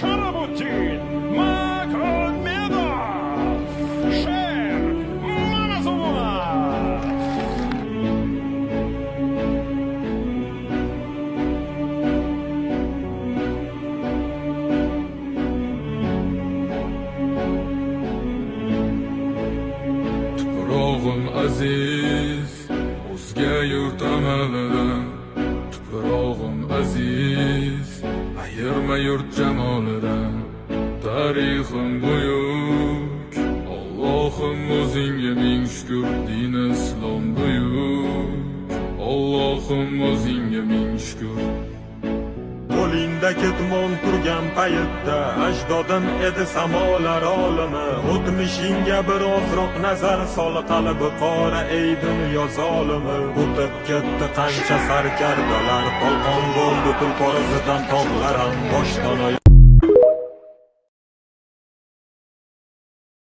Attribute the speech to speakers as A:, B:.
A: Sharabuddin Magomedov, Sher Mamazulov.
B: Tuprog'im aziz, o'zga yurt amalidan. Tuprog'im aziz, ayirma yurt jamolidan. Tarixim buyuk, Allohim o'zingga ming shukr. Din islom buyuk, Allohim o'zingga ming shukr.
C: Qo'lingda ketmon turgan paytda ajdodin edi samolar olimi. O'tmishingga birozroq nazar sol, qalbi qora ey dunyo zolimi. O'tib ketdi qancha sarkardalar, polqon bo'ldi tulpor izidan tog'lar ham boshdan oyoq.